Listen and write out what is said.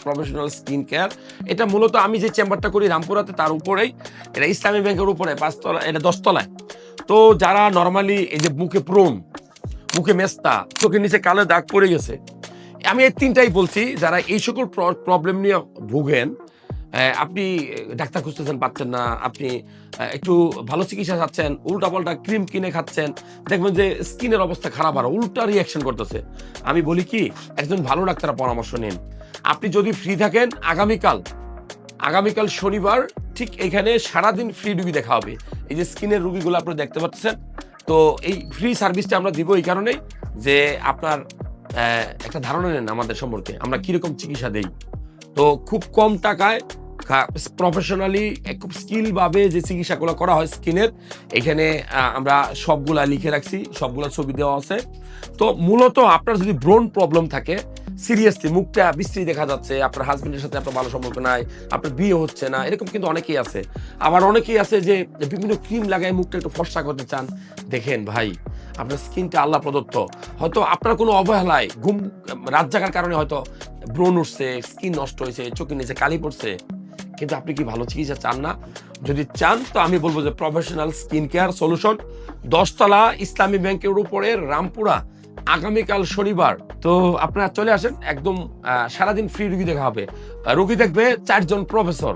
Professional skin care. এটা মূলত আমি যে চেম্বারটা করি রামপুরাতে তার উপরেই, এটা ইসলামী ব্যাংকের উপরে ৫ তলা, এটা ১০ তলায়। তো যারা নরমালি এই যে মুখে ব্রণ, মুখে মেস্তা, চোখের নিচে কালো দাগ পড়ে গেছে, আমি এই ৩ টাই বলছি, যারা এই সকল প্রবলেম নিয়ে ভোগেন, আপনি ডাক্তার খুঁজতেছেন পাচ্ছেন না, আপনি একটু ভালো চিকিৎসা চাচ্ছেন, উল্টাপাল্টা ক্রিম কিনে খাচ্ছেন, দেখবেন যে স্কিনের অবস্থা খারাপ আর উল্টা রিঅ্যাকশন করতেছে। আমি বলি কি, একজন ভালো ডাক্তারের পরামর্শ নিন। আপনি যদি ফ্রি থাকেন, আগামীকাল শনিবার ঠিক এখানে সারাদিন ফ্রি রুগী দেখা হবে। এই যে স্কিনের রুগীগুলো আপনারা দেখতে পাচ্ছেন, তো এই ফ্রি সার্ভিসটা আমরা দিব এই কারণেই যে আপনার একটা ধারণা নেন আমাদের সম্পর্কে, আমরা কিরকম চিকিৎসা দেই। তো খুব কম টাকায় প্রফেশনালি খুব স্কিল ভাবে যে চিকিৎসাগুলো করা হয় স্কিনের, এখানে আমরা সবগুলা লিখে রাখছি, সবগুলা ছবি দেওয়া আছে। তো মূলত আপনার যদি ব্রণ প্রবলেম থাকে, সিরিয়াসলি মুখটা বিশ্রী দেখা যাচ্ছে, আপনার হাজবেন্ডের সাথে আপনার ভালো সম্পর্ক নাই, আপনার বিয়ে হচ্ছে না, এরকম কিন্তু অনেকেই আছে। আবার অনেকেই আছে যে বিভিন্ন ক্রিম লাগায় মুখটা একটু ফর্সা করতে চান। দেখেন ভাই, আপনার স্কিনটা আল্লাহ প্রদত্ত। হয়তো আপনার কোনো অবহেলায় রাত জাগার কারণে হয়তো ব্রণ উঠছে, স্কিন নষ্ট হয়েছে, চোখের নিচে কালি পড়ছে, কিন্তু আপনি কি ভালো চিকিৎসা চান না? যদি চান তো আমি বলবো যে প্রফেশনাল স্কিন কেয়ার সলিউশন, ১০ তলা ইসলামী ব্যাংকের উপরে রামপুরা, আগামীকাল শনিবার। তো আপনারা চলে আসেন, একদম সারাদিন ফ্রি রুগী দেখা হবে। রুগী দেখবে ৪ জন প্রফেসর।